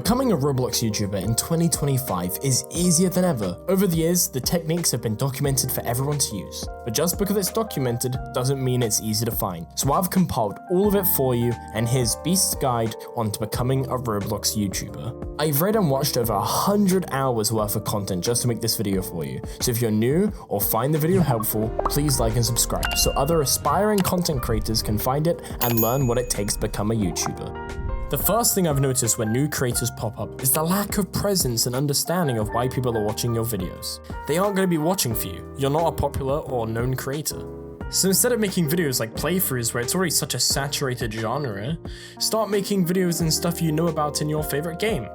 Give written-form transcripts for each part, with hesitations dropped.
Becoming a Roblox YouTuber in 2025 is easier than ever. Over the years, the techniques have been documented for everyone to use. But just because it's documented doesn't mean it's easy to find. So I've compiled all of it for you, and here's Beast's guide onto becoming a Roblox YouTuber. I've read and watched over 100 hours worth of content just to make this video for you. So if you're new or find the video helpful, please like and subscribe so other aspiring content creators can find it and learn what it takes to become a YouTuber. The first thing I've noticed when new creators pop up is the lack of presence and understanding of why people are watching your videos. They aren't going to be watching for you. You're not a popular or known creator. So instead of making videos like playthroughs where it's already such a saturated genre, start making videos and stuff you know about in your favorite game.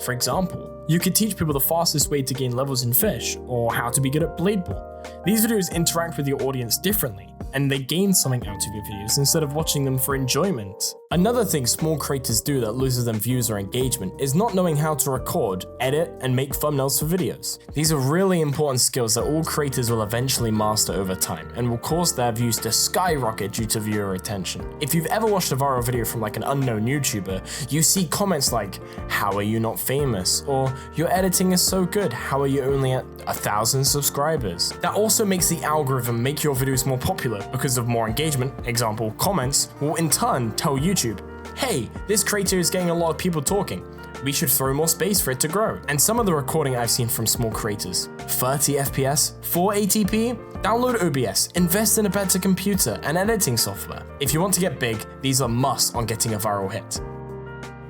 For example, you could teach people the fastest way to gain levels in Fish, or how to be good at Blade Ball. These videos interact with your audience differently, and they gain something out of your videos instead of watching them for enjoyment. Another thing small creators do that loses them views or engagement is not knowing how to record, edit, and make thumbnails for videos. These are really important skills that all creators will eventually master over time, and will cause their views to skyrocket due to viewer attention. If you've ever watched a viral video from like an unknown YouTuber, you see comments like, "How are you not famous?" or "Your editing is so good, how are you only at 1,000 subscribers?" That also makes the algorithm make your videos more popular because of more engagement, example, comments, will in turn tell YouTube, "Hey, this creator is getting a lot of people talking. We should throw more space for it to grow." And some of the recording I've seen from small creators, 30 FPS, 480p, download OBS, invest in a better computer and editing software. If you want to get big, these are musts on getting a viral hit.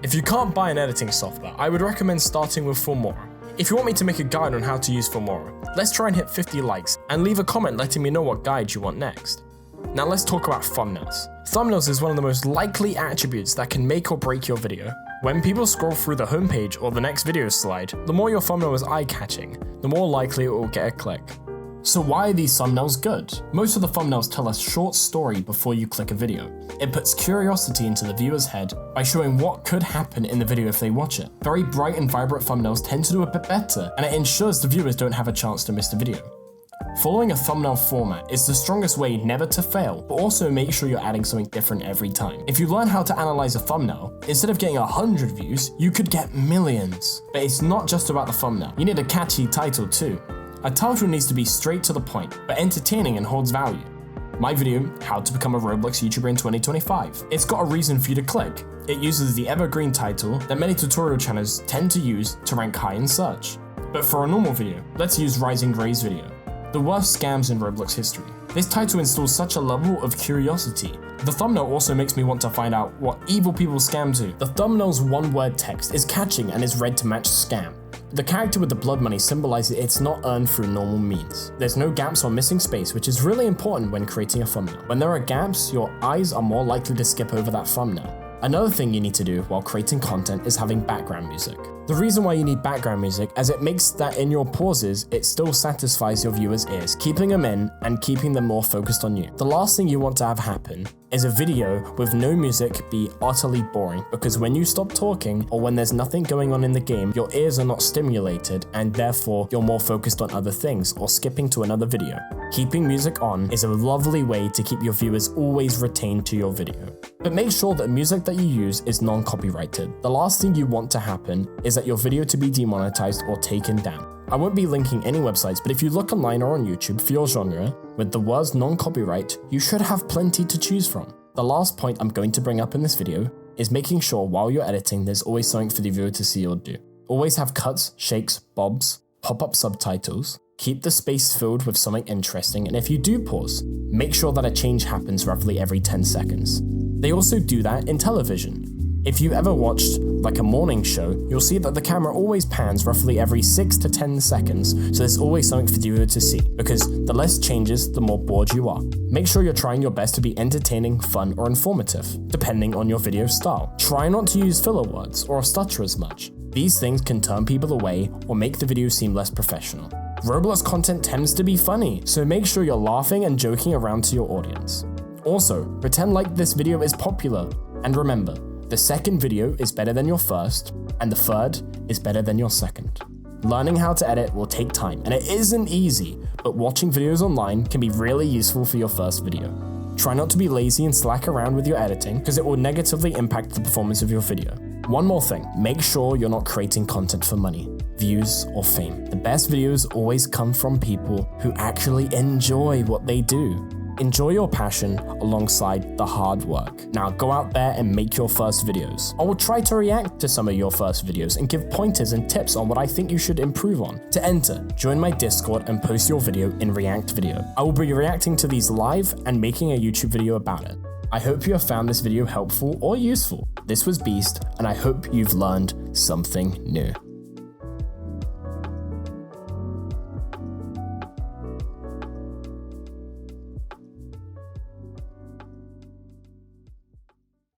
If you can't buy an editing software, I would recommend starting with Filmora. If you want me to make a guide on how to use Filmora, let's try and hit 50 likes and leave a comment letting me know what guide you want next. Now let's talk about thumbnails. Thumbnails is one of the most likely attributes that can make or break your video. When people scroll through the homepage or the next video slide, the more your thumbnail is eye-catching, the more likely it will get a click. So why are these thumbnails good? Most of the thumbnails tell a short story before you click a video. It puts curiosity into the viewer's head by showing what could happen in the video if they watch it. Very bright and vibrant thumbnails tend to do a bit better, and it ensures the viewers don't have a chance to miss the video. Following a thumbnail format is the strongest way never to fail, but also make sure you're adding something different every time. If you learn how to analyze a thumbnail, instead of getting 100 views, you could get millions. But it's not just about the thumbnail. You need a catchy title too. A title needs to be straight to the point, but entertaining and holds value. My video, How to Become a Roblox YouTuber in 2025. It's got a reason for you to click. It uses the evergreen title that many tutorial channels tend to use to rank high in search. But for a normal video, let's use Rising Gray's video, The Worst Scams in Roblox History. This title installs such a level of curiosity. The thumbnail also makes me want to find out what evil people scam to. The thumbnail's one-word text is catching and is read to match scam. The character with the blood money symbolizes it's not earned through normal means. There's no gaps or missing space, which is really important when creating a thumbnail. When there are gaps, your eyes are more likely to skip over that thumbnail. Another thing you need to do while creating content is having background music. The reason why you need background music is it makes that in your pauses, it still satisfies your viewers' ears, keeping them in and keeping them more focused on you. The last thing you want to have happen is a video with no music be utterly boring, because when you stop talking or when there's nothing going on in the game, your ears are not stimulated and therefore you're more focused on other things or skipping to another video. Keeping music on is a lovely way to keep your viewers always retained to your video. But make sure that music that you use is non-copyrighted. The last thing you want to happen is that your video to be demonetized or taken down. I won't be linking any websites, but if you look online or on YouTube for your genre, with the words non-copyright, you should have plenty to choose from. The last point I'm going to bring up in this video is making sure while you're editing there's always something for the viewer to see or do. Always have cuts, shakes, bobs, pop-up subtitles, keep the space filled with something interesting, and if you do pause, make sure that a change happens roughly every 10 seconds. They also do that in television. If you ever watched like a morning show, you'll see that the camera always pans roughly every 6 to 10 seconds, so there's always something for the viewer to see, because the less changes, the more bored you are. Make sure you're trying your best to be entertaining, fun, or informative, depending on your video style. Try not to use filler words or stutter as much. These things can turn people away or make the video seem less professional. Roblox content tends to be funny, so make sure you're laughing and joking around to your audience. Also, pretend like this video is popular, and remember, the second video is better than your first, and the third is better than your second. Learning how to edit will take time, and it isn't easy, but watching videos online can be really useful for your first video. Try not to be lazy and slack around with your editing, because it will negatively impact the performance of your video. One more thing, make sure you're not creating content for money, views, or fame. The best videos always come from people who actually enjoy what they do. Enjoy your passion alongside the hard work. Now go out there and make your first videos. I will try to react to some of your first videos and give pointers and tips on what I think you should improve on. To enter, join my Discord and post your video in React Video. I will be reacting to these live and making a YouTube video about it. I hope you have found this video helpful or useful. This was Beast, and I hope you've learned something new.